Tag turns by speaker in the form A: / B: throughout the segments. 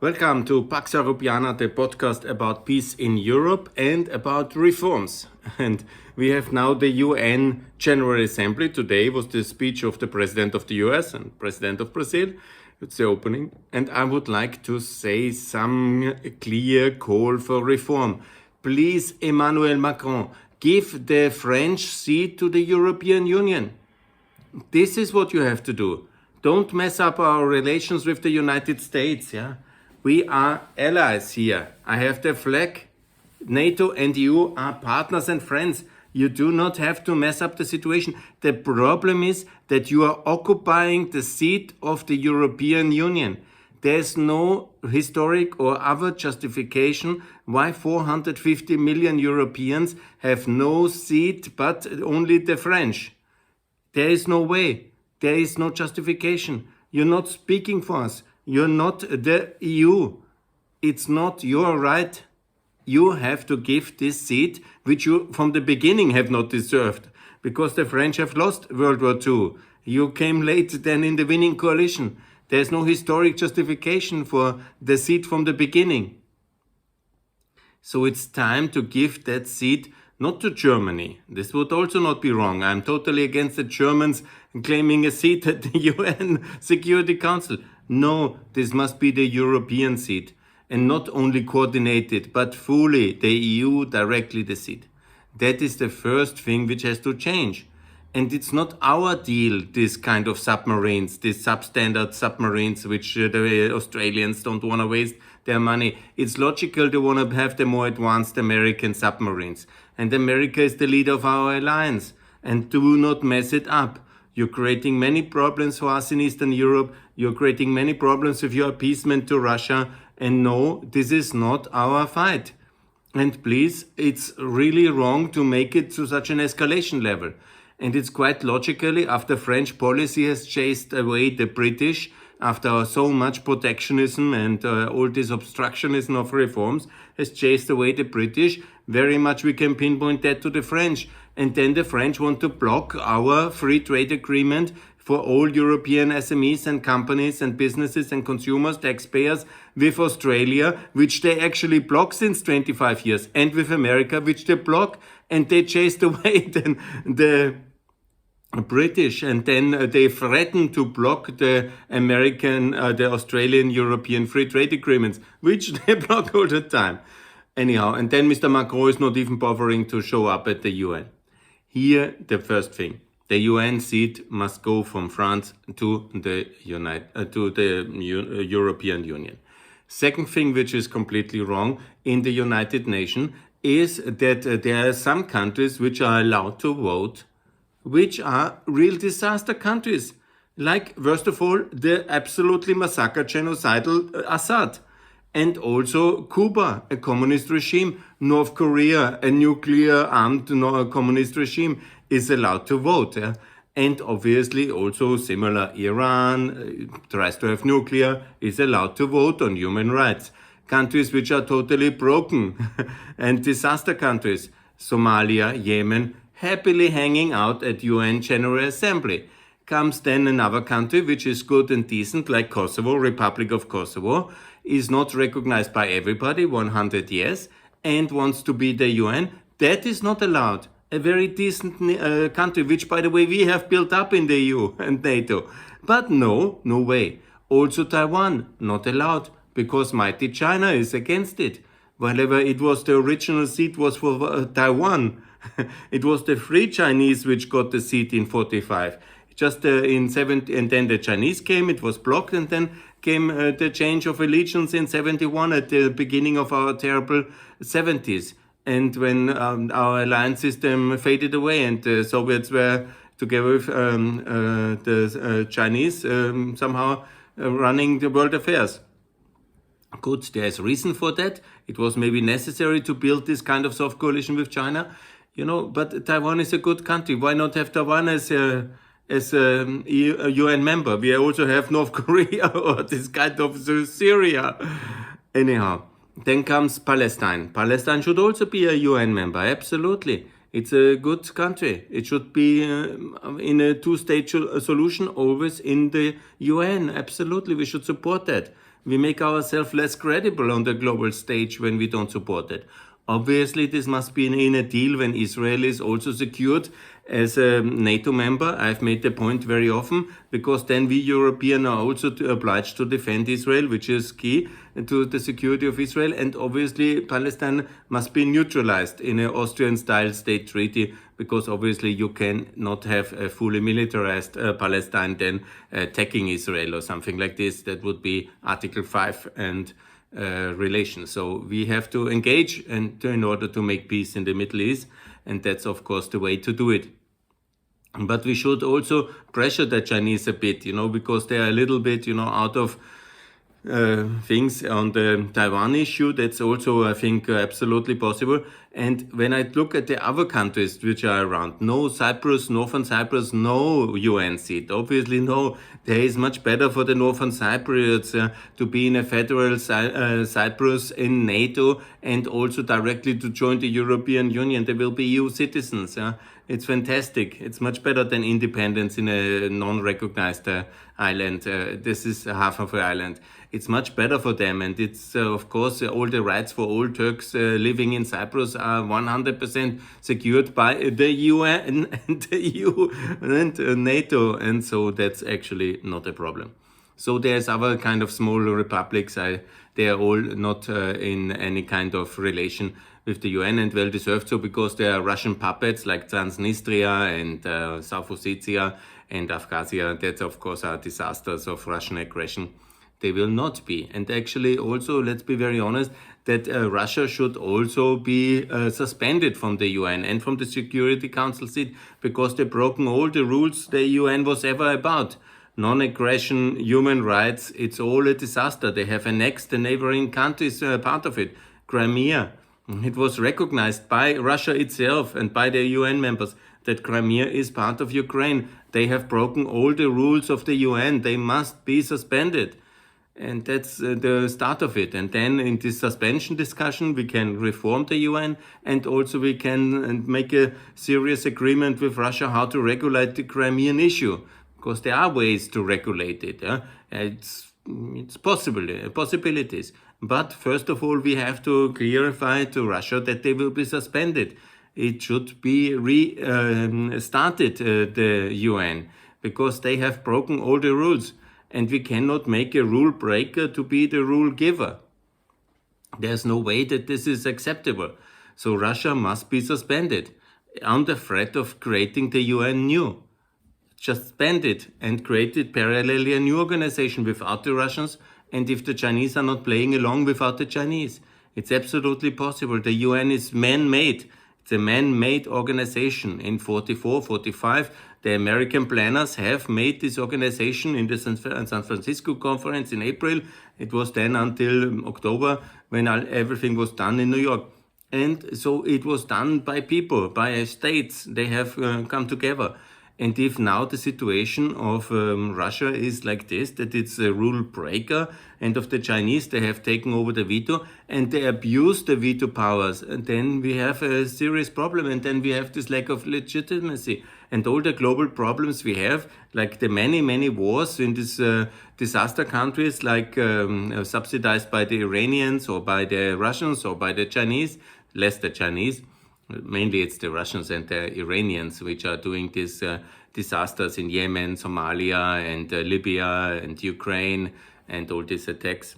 A: Welcome to Pax Europiana, the podcast about peace in Europe and about reforms. And we have now the UN General Assembly. Today was the speech of the President of the US and President of Brazil. It's the opening. And I would like to say some clear call for reform. Please, Emmanuel Macron, give the French seat to the European Union. This is what you have to do. Don't mess up our relations with the United States, yeah? We are allies here. I have the flag. NATO and EU are partners and friends. You do not have to mess up the situation. The problem is that you are occupying the seat of the European Union. There's no historic or other justification why 450 million Europeans have no seat but only the French. There is no way. There is no justification. You're not speaking for us. You're not the EU. It's not your right. You have to give this seat, which you from the beginning have not deserved, because the French have lost World War II. You came late then in the winning coalition. There's no historic justification for the seat from the beginning. So it's time to give that seat not to Germany. This would also not be wrong. I'm totally against the Germans claiming a seat at the UN Security Council. No, this must be the European seat, and not only coordinated, but fully the EU directly the seat. That is the first thing which has to change. And it's not our deal, this kind of submarines, these substandard submarines, which the Australians don't want to waste their money. It's logical to want to have the more advanced American submarines. And America is the leader of our alliance. And do not mess it up. You're creating many problems for us in Eastern Europe. You're creating many problems with your appeasement to Russia. And no, this is not our fight. And please, it's really wrong to make it to such an escalation level. And it's quite logically, after French policy has chased away the British, after so much protectionism and all this obstructionism of reforms has chased away the British, very much we can pinpoint that to the French. And then the French want to block our free trade agreement for all European SMEs and companies and businesses and consumers, taxpayers with Australia, which they actually block since 25 years, and with America, which they block, and they chased away then the British, and then they threaten to block the American, the Australian, European free trade agreements, which they block all the time. Anyhow, and then Mr. Macron is not even bothering to show up at the UN. Here, the first thing. The UN seat must go from France to the European Union. Second thing, which is completely wrong in the United Nations, is that there are some countries which are allowed to vote, which are real disaster countries. Like, first of all, the absolutely massacre genocidal Assad. And also Cuba, a communist regime. North Korea, a nuclear-armed communist regime, is allowed to vote. Yeah? And obviously also similar Iran, tries to have nuclear, is allowed to vote on human rights. Countries which are totally broken and disaster countries, Somalia, Yemen, happily hanging out at UN General Assembly. Comes then another country which is good and decent, like Kosovo, Republic of Kosovo, is not recognized by everybody, 100 years, and wants to be the UN. That is not allowed. A very decent country, which, by the way, we have built up in the EU and NATO. But no way. Also Taiwan, not allowed, because mighty China is against it. Whenever it was the original seat was for Taiwan. It was the Free Chinese which got the seat in 45. Just in 70, and then the Chinese came, it was blocked, and then came the change of allegiance in 71 at the beginning of our terrible 70s. And when our alliance system faded away and the Soviets were together with the Chinese somehow running the world affairs. Good, there's reason for that. It was maybe necessary to build this kind of soft coalition with China, but Taiwan is a good country. Why not have Taiwan as a UN member? We also have North Korea or this kind of Syria. Anyhow, then comes Palestine. Palestine should also be a UN member, absolutely. It's a good country. It should be in a two-state solution, always in the UN. Absolutely, we should support that. we make ourselves less credible on the global stage when we don't support it. Obviously, this must be in a deal when Israel is also secured as a NATO member. I've made the point very often, because then we Europeans are also obliged to defend Israel, which is key to the security of Israel. And obviously, Palestine must be neutralized in an Austrian-style state treaty, because obviously you can not have a fully militarized Palestine then attacking Israel or something like this. That would be Article 5 and relations. So we have to engage in order to make peace in the Middle East, and that's of course the way to do it. But we should also pressure the Chinese a bit, because they are a little bit, out of things on the Taiwan issue. That's also, I think, absolutely possible. And when I look at the other countries which are around, no Cyprus, Northern Cyprus, no UN seat. Obviously, no. There is much better for the Northern Cypriots to be in a federal Cyprus in NATO, and also directly to join the European Union. They will be EU citizens. It's fantastic. It's much better than independence in a non-recognized island. This is half of an island. It's much better for them, and it's of course all the rights for all Turks living in Cyprus are 100% secured by the UN and the EU and NATO, and so that's actually not a problem. So there's other kind of small republics. They are all not in any kind of relation with the UN, and well deserved so, because they are Russian puppets like Transnistria and South Ossetia and Abkhazia. That of course are disasters of Russian aggression. They will not be. And actually also, let's be very honest, that Russia should also be suspended from the UN and from the Security Council seat, because they've broken all the rules the UN was ever about. Non-aggression, human rights, it's all a disaster. They have annexed the neighboring countries, part of it. Crimea, it was recognized by Russia itself and by the UN members that Crimea is part of Ukraine. They have broken all the rules of the UN. They must be suspended. And that's the start of it. And then in this suspension discussion, we can reform the UN, and also we can make a serious agreement with Russia how to regulate the Crimean issue, because there are ways to regulate it. It's possibilities. But first of all, we have to clarify to Russia that they will be suspended. It should be restarted, the UN, because they have broken all the rules. And we cannot make a rule breaker to be the rule giver. There's no way that this is acceptable. So Russia must be suspended under threat of creating the UN new. Just suspend it and create it parallelly a new organization without the Russians, and if the Chinese are not playing along, without the Chinese. It's absolutely possible. The UN is man-made. It's a man-made organization. In 44, 45, the American planners have made this organization in the San Francisco conference in April. It was then until October when everything was done in New York. And so it was done by people, by states. They have come together. And if now the situation of Russia is like this, that it's a rule breaker, and of the Chinese, they have taken over the veto and they abuse the veto powers, and then we have a serious problem, and then we have this lack of legitimacy. And all the global problems we have, like the many wars in these disaster countries, like subsidized by the Iranians or by the Russians or by the Chinese, less the Chinese. Mainly it's the Russians and the Iranians which are doing these disasters in Yemen, Somalia, and Libya, and Ukraine, and all these attacks.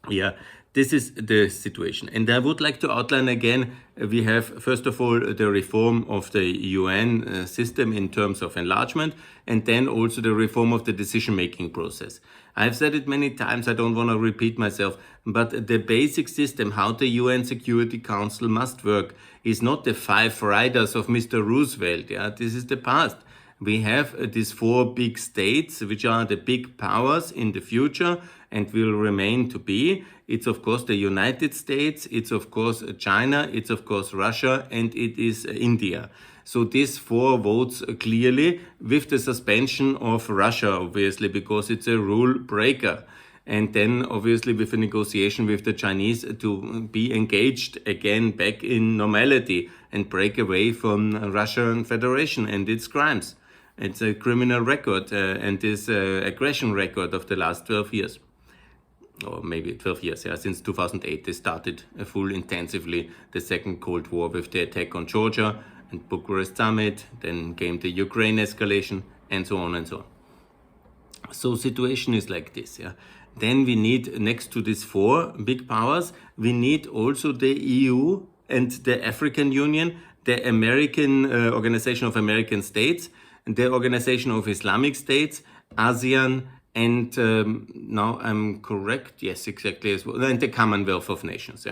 A: Yeah, this is the situation. And I would like to outline again, we have, first of all, the reform of the UN system in terms of enlargement, and then also the reform of the decision-making process. I've said it many times, I don't want to repeat myself, but the basic system, how the UN Security Council must work, is not the 5 riders of Mr. Roosevelt. Yeah, this is the past. We have these 4 big states, which are the big powers in the future and will remain to be. It's of course the United States, it's of course China, it's of course Russia, and it is India. So these 4 votes clearly, with the suspension of Russia, obviously, because it's a rule breaker. And then obviously with a negotiation with the Chinese to be engaged again back in normality and break away from Russian Federation and its crimes. It's a criminal record and this aggression record of the last 12 years. or maybe 12 years, since 2008 they started full intensively the Second Cold War with the attack on Georgia and Bucharest summit, then came the Ukraine escalation, and so on and so on. So situation is like this. Then we need, next to these four big powers, we need also the EU and the African Union, the American Organization of American States, the Organization of Islamic States, ASEAN, and now I'm correct, yes, exactly, as well, and the Commonwealth of Nations.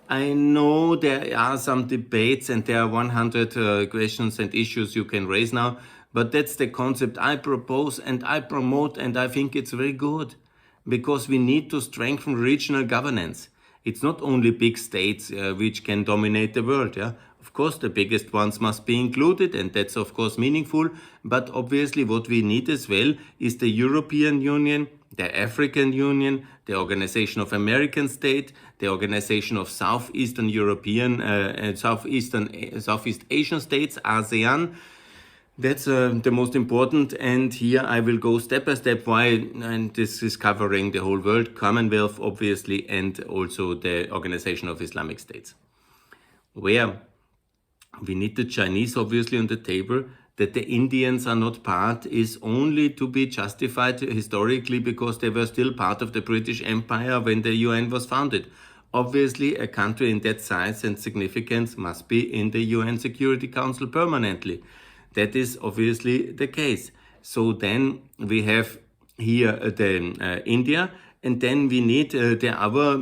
A: I know there are some debates and there are 100 questions and issues you can raise now, but that's the concept I propose and I promote, and I think it's very good, because we need to strengthen regional governance. It's not only big states which can dominate the world. Of course, the biggest ones must be included, and that's of course meaningful. But obviously what we need as well is the European Union, the African Union, the Organization of American States, the Organization of Southeastern European and Southeast Asian States, ASEAN. That's the most important, and here I will go step by step why, and this is covering the whole world, Commonwealth obviously, and also the Organization of Islamic States. Where we need the Chinese obviously on the table. That the Indians are not part is only to be justified historically because they were still part of the British Empire when the UN was founded. Obviously, a country in that size and significance must be in the UN Security Council permanently. That is obviously the case. So then we have here the India, and then we need the other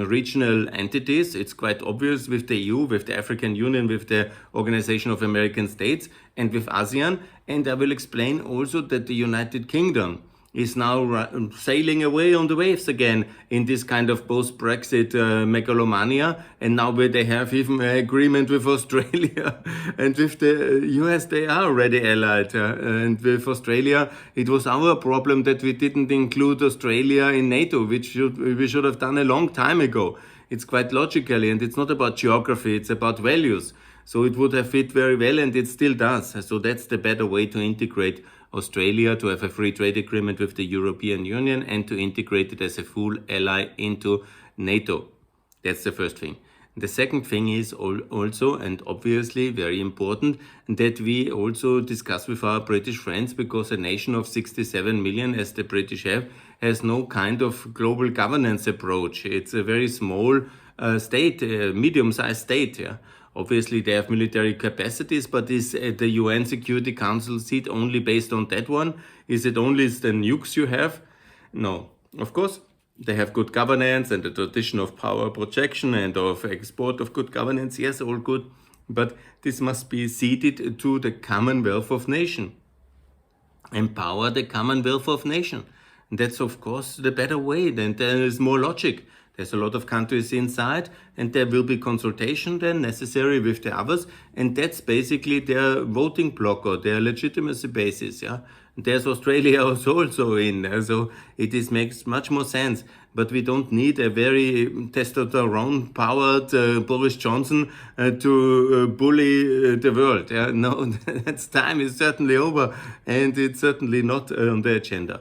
A: regional entities. It's quite obvious with the EU, with the African Union, with the Organization of American States, and with ASEAN. And I will explain also that the United Kingdom is now sailing away on the waves again in this kind of post-Brexit megalomania. And now where they have even an agreement with Australia and with the US, they are already allied. And with Australia, it was our problem that we didn't include Australia in NATO, which we should have done a long time ago. It's quite logically, and it's not about geography, it's about values. So it would have fit very well, and it still does. So that's the better way to integrate Australia, to have a free trade agreement with the European Union, and to integrate it as a full ally into NATO. That's the first thing. The second thing is also, and obviously very important, that we also discuss with our British friends, because a nation of 67 million, as the British have, has no kind of global governance approach. It's a very small state, medium-sized state. Obviously, they have military capacities, but is the UN Security Council seat only based on that one? Is it only the nukes you have? No. Of course, they have good governance and a tradition of power projection and of export of good governance. Yes, all good. But this must be ceded to the Commonwealth of Nations. Empower the Commonwealth of Nations. That's, of course, the better way. Then there is more logic. There's a lot of countries inside, and there will be consultation then necessary with the others, and that's basically their voting bloc or their legitimacy basis. There's Australia also in, so it makes much more sense. But we don't need a very testosterone-powered Boris Johnson to bully the world. No, that time is certainly over, and it's certainly not on the agenda.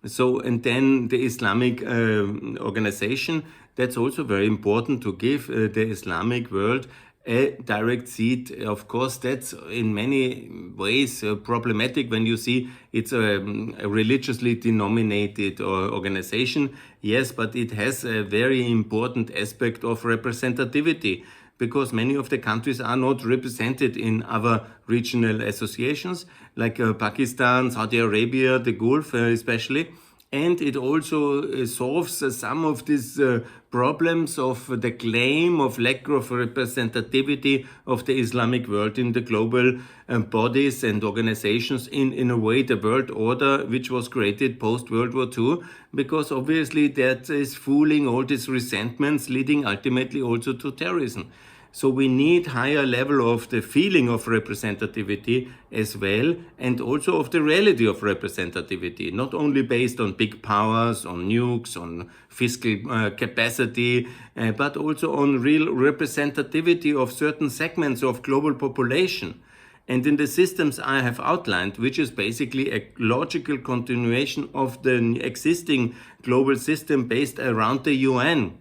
A: So, and then the Islamic organization, that's also very important to give the Islamic world a direct seat. Of course, that's in many ways problematic when you see it's a religiously denominated organization. Yes, but it has a very important aspect of representativity, because many of the countries are not represented in other regional associations, like Pakistan, Saudi Arabia, the Gulf especially. And it also solves some of these problems of the claim of lack of representativity of the Islamic world in the global bodies and organizations in a way the world order which was created post-World War II, because obviously that is fooling all these resentments, leading ultimately also to terrorism. So we need higher level of the feeling of representativity as well, and also of the reality of representativity, not only based on big powers, on nukes, on fiscal capacity, but also on real representativity of certain segments of global population. And in the systems I have outlined, which is basically a logical continuation of the existing global system based around the UN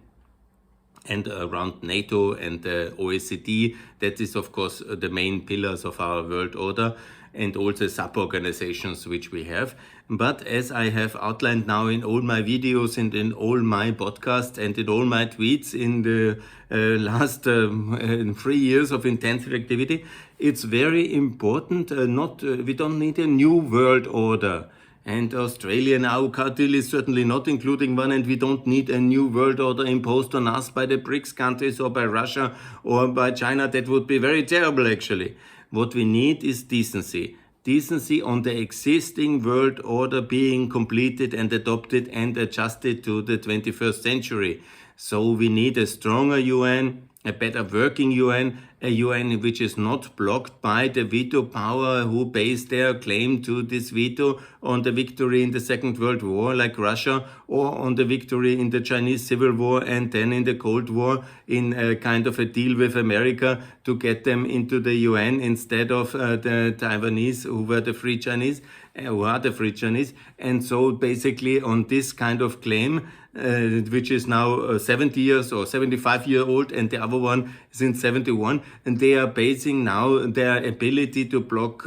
A: and around NATO and the OECD, that is of course the main pillars of our world order, and also sub-organizations which we have. But as I have outlined now in all my videos and in all my podcasts and in all my tweets in the last 3 years of intensive activity, it's very important. We don't need a new world order. And Australia now deal is certainly not including one, and we don't need a new world order imposed on us by the BRICS countries or by Russia or by China. That would be very terrible, actually. What we need is decency. Decency on the existing world order being completed and adopted and adjusted to the 21st century. So we need a stronger UN, a better working UN, a UN which is not blocked by the veto power who base their claim to this veto on the victory in the Second World War, like Russia, or on the victory in the Chinese Civil War and then in the Cold War in a kind of a deal with America to get them into the UN instead of the Taiwanese who were the Free Chinese, who are the Free Chinese. And so basically on this kind of claim, which is now 70 years or 75-year-old, and the other one is in 71, and they are basing now their ability to block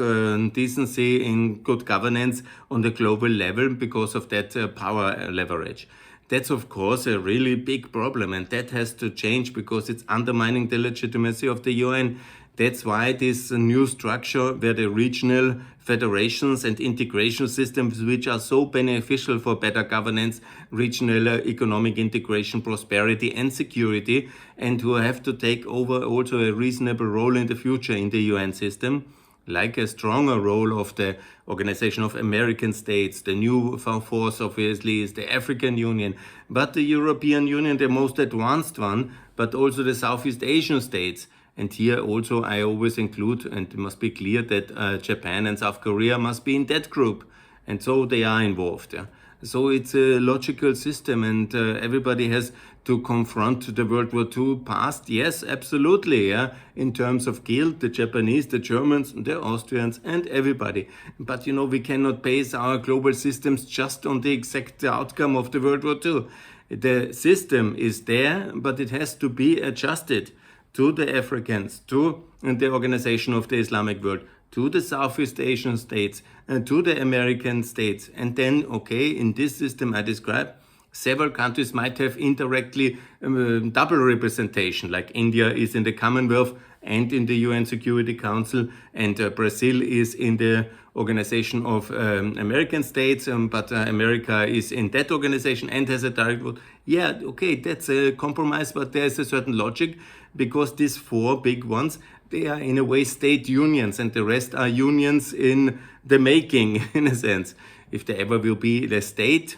A: decency in good governance on the global level because of that power leverage. That's of course a really big problem, and that has to change because it's undermining the legitimacy of the UN. That's why this new structure where the regional federations and integration systems, which are so beneficial for better governance, regional economic integration, prosperity and security, and who have to take over also a reasonable role in the future in the UN system, like a stronger role of the Organization of American States. The new force obviously is the African Union, but the European Union, the most advanced one, but also the Southeast Asian states. And here also I always include, and it must be clear that Japan and South Korea must be in that group. And so they are involved. Yeah? So it's a logical system, and everybody has to confront the World War II past. Yes, absolutely. Yeah? In terms of guilt, the Japanese, the Germans, the Austrians, and everybody. But we cannot base our global systems just on the exact outcome of the World War II. The system is there, but it has to be adjusted to the Africans, to the Organization of the Islamic World, to the Southeast Asian states, to the American states. And then, in this system I described, several countries might have indirectly double representation, like India is in the Commonwealth and in the UN Security Council, and Brazil is in the Organization of American States, but America is in that organization and has a direct vote. Yeah, that's a compromise, but there's a certain logic, because these four big ones, they are in a way state unions, and the rest are unions in the making, in a sense. If there ever will be the state,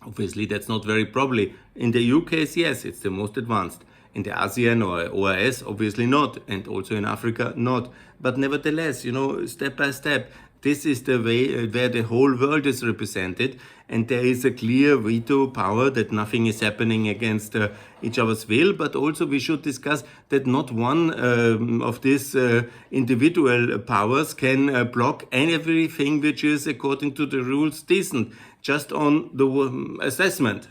A: obviously that's not very probably. In the UK, yes, it's the most advanced. In the ASEAN or OAS, obviously not, and also in Africa, not. But nevertheless, step by step, this is the way where the whole world is represented, and there is a clear veto power that nothing is happening against each other's will, but also we should discuss that not one of these individual powers can block everything which is according to the rules decent, just on the assessment.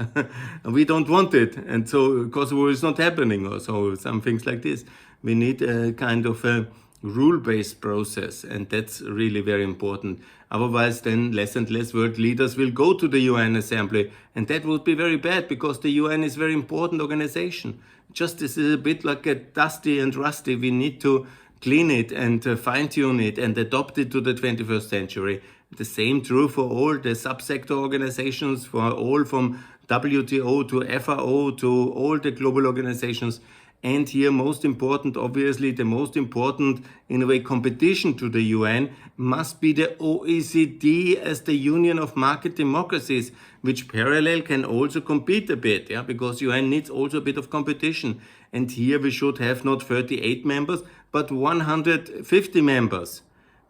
A: We don't want it, and so Kosovo is not happening, or so some things like this. We need a kind of a rule-based process, and that's really very important. Otherwise, then less and less world leaders will go to the UN Assembly, and that would be very bad, because the UN is a very important organization. Just this is a bit like a dusty and rusty. We need to clean it and fine-tune it and adopt it to the 21st century. The same true for all the subsector organizations, for all from WTO to FAO to all the global organizations. And here, most important, obviously, the most important, in a way, competition to the UN must be the OECD as the Union of Market Democracies, which parallel can also compete a bit, because UN needs also a bit of competition. And here we should have not 38 members, but 150 members,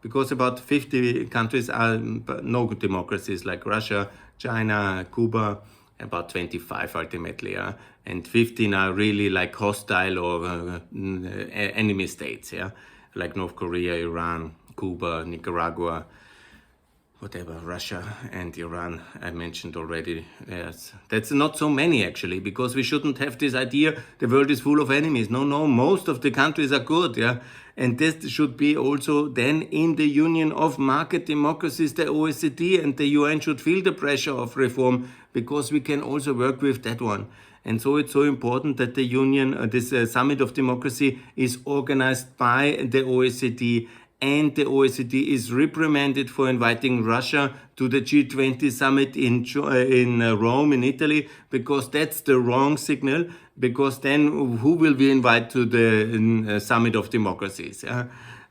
A: because about 50 countries are no democracies, like Russia, China, Cuba, about 25 ultimately, and 15 are really like hostile or enemy states, like North Korea, Iran, Cuba, Nicaragua, whatever, Russia and Iran, I mentioned already. Yes, that's not so many actually, because we shouldn't have this idea the world is full of enemies. No, most of the countries are good, yeah. And this should be also then in the Union of Market Democracies, the OECD, and the UN should feel the pressure of reform, because we can also work with that one. And so it's so important that the Union, this Summit of Democracy, is organized by the OECD, and the OECD is reprimanded for inviting Russia to the G20 summit in Rome, in Italy, because that's the wrong signal, because then who will we invite to the Summit of Democracies?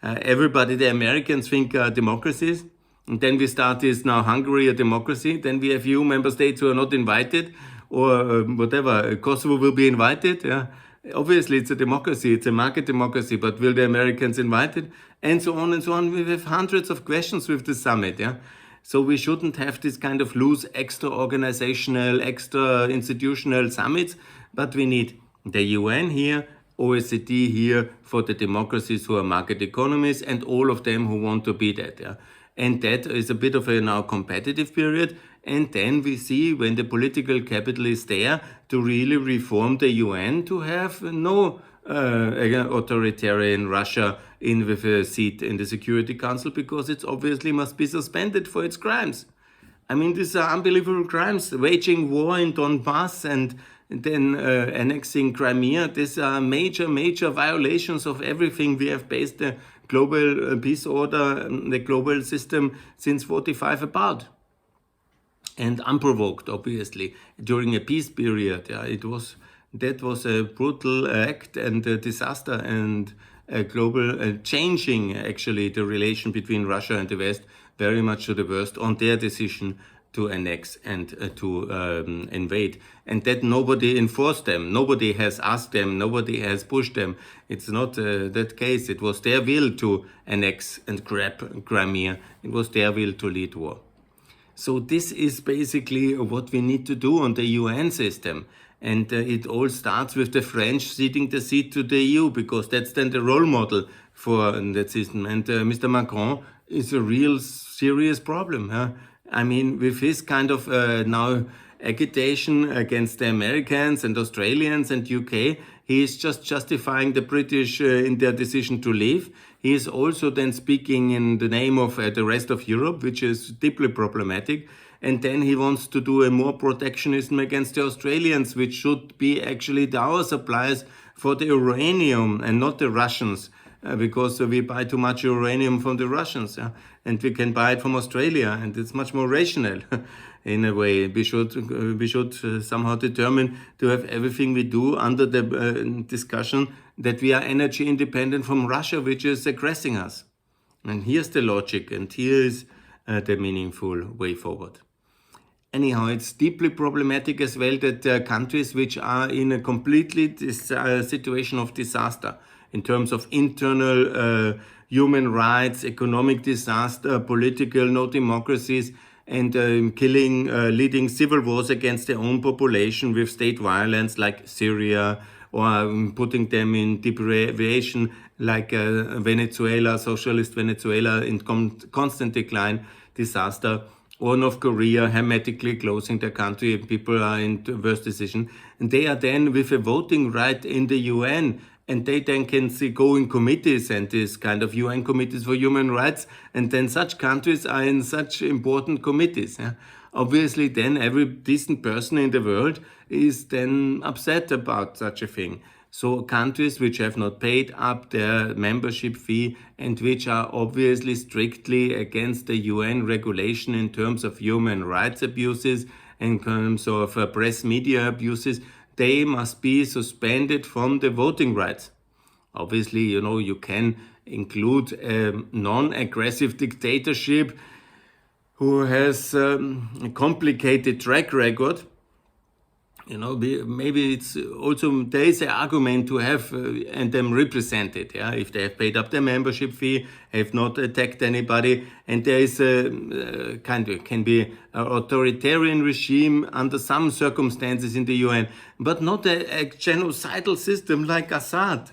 A: Everybody, the Americans think democracies, and then we start this now Hungary a democracy, then we have EU member states who are not invited, or whatever, Kosovo will be invited, yeah. Obviously, it's a democracy, it's a market democracy, but will the Americans invite it? And so on and so on. We have hundreds of questions with the summit, yeah? So we shouldn't have this kind of loose extra-organizational, extra-institutional summits, but we need the UN here, OECD here for the democracies who are market economies, and all of them who want to be that, yeah? And that is a bit of a now competitive period. And then we see when the political capital is there to really reform the UN, to have no authoritarian Russia in with a seat in the Security Council, because it obviously must be suspended for its crimes. I mean, these are unbelievable crimes. Waging war in Donbass and then annexing Crimea. These are major violations of everything we have based the global peace order, the global system since 45 about. And unprovoked, obviously, during a peace period. Yeah, that was a brutal act and a disaster, and a global changing actually the relation between Russia and the West very much to the worst on their decision to annex and to invade. And that nobody enforced them, nobody has asked them, nobody has pushed them. It's not that case. It was their will to annex and grab Crimea. It was their will to lead war. So this is basically what we need to do on the UN system. And it all starts with the French ceding the seat to the EU, because that's then the role model for that system. And Mr. Macron is a real serious problem. Huh? I mean, with his kind of now agitation against the Americans and Australians and UK, he is just justifying the British in their decision to leave. He is also then speaking in the name of the rest of Europe, which is deeply problematic. And then he wants to do a more protectionism against the Australians, which should be actually our suppliers for the uranium and not the Russians, because we buy too much uranium from the Russians, and we can buy it from Australia, and it's much more rational. In a way, we should somehow determine to have everything we do under the discussion that we are energy independent from Russia, which is aggressing us. And here's the logic, and here is the meaningful way forward. Anyhow, it's deeply problematic as well that countries which are in a completely situation of disaster in terms of internal human rights, economic disaster, political, no democracies, and killing, leading civil wars against their own population with state violence like Syria, or putting them in deprivation like Venezuela, socialist Venezuela in constant decline, disaster, or North Korea hermetically closing their country, and people are in worse decision. And they are then with a voting right in the UN, and they then can go in committees and this kind of UN committees for human rights, and then such countries are in such important committees. Yeah? Obviously then every decent person in the world is then upset about such a thing. So countries which have not paid up their membership fee and which are obviously strictly against the UN regulation in terms of human rights abuses, in terms of press media abuses, they must be suspended from the voting rights. Obviously, you can include a non-aggressive dictatorship who has a complicated track record, maybe it's also, there is an argument to have and them represented, if they have paid up their membership fee, have not attacked anybody, and there is can be an authoritarian regime under some circumstances in the UN, but not a genocidal system like Assad,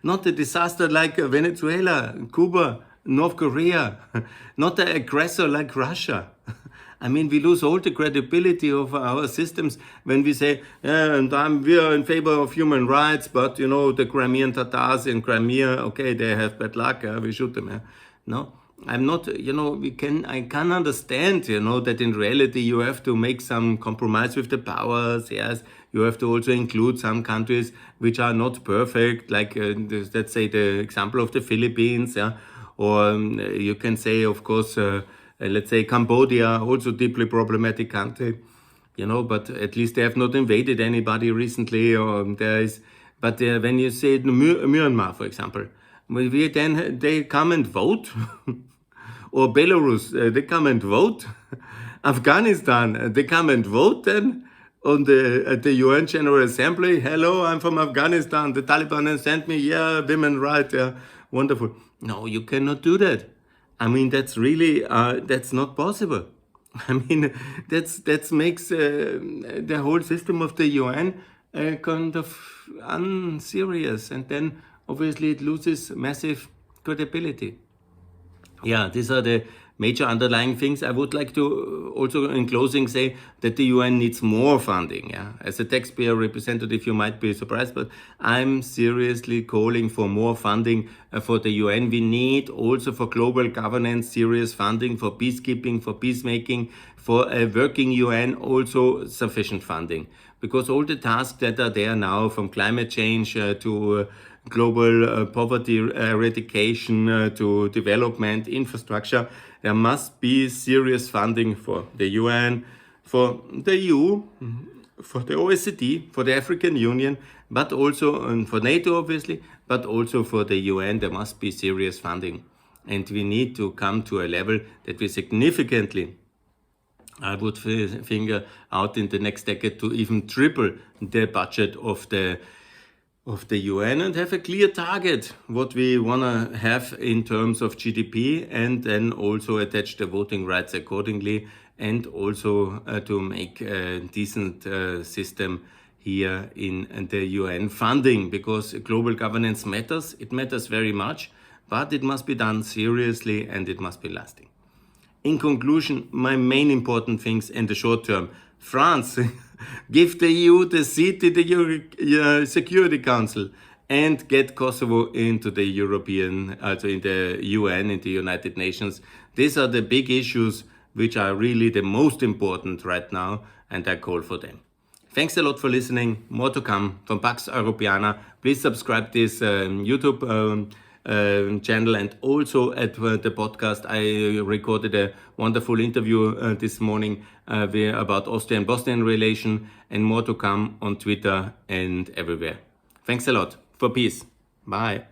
A: not a disaster like Venezuela, Cuba, North Korea, not an aggressor like Russia. I mean, we lose all the credibility of our systems when we say, and we are in favor of human rights, but the Crimean Tatars in Crimea, okay, they have bad luck, we shoot them. No, I'm not, I can understand, that in reality you have to make some compromise with the powers, yes. You have to also include some countries which are not perfect, like let's say the example of the Philippines, or you can say, of course, let's say Cambodia, also deeply problematic country, but at least they have not invaded anybody recently. But when you say Myanmar, for example, then they come and vote, or Belarus, they come and vote, Afghanistan, they come and vote then at the UN General Assembly. Hello, I'm from Afghanistan. The Taliban has sent me, women rights, wonderful. No, you cannot do that. I mean, that's really, that's not possible. I mean, that makes the whole system of the UN kind of unserious, and then obviously it loses massive credibility. Yeah, these are the major underlying things. I would like to also, in closing, say that the UN needs more funding. As a taxpayer representative, you might be surprised, but I'm seriously calling for more funding for the UN. We need also for global governance serious funding, for peacekeeping, for peacemaking, for a working UN, also sufficient funding. Because all the tasks that are there now, from climate change to global poverty eradication to development, infrastructure, there must be serious funding for the UN, for the EU, for the OECD, for the African Union, but also for NATO, obviously, but also for the UN. There must be serious funding. And we need to come to a level that we significantly, I would finger out in the next decade, to even triple the budget of the UN and have a clear target what we want to have in terms of GDP, and then also attach the voting rights accordingly, and also to make a decent system here in the UN funding, because global governance matters. It matters very much, but it must be done seriously and it must be lasting. In conclusion, my main important things in the short term: France, give the EU the seat in the Security Council, and get Kosovo into the European, also in the UN, in the United Nations. These are the big issues which are really the most important right now, and I call for them. Thanks a lot for listening. More to come from Pax Europiana. Please subscribe this YouTube channel, and also at the podcast. I recorded a wonderful interview this morning about Austrian-Bosnian relation, and more to come on Twitter and everywhere. Thanks a lot. For peace. Bye.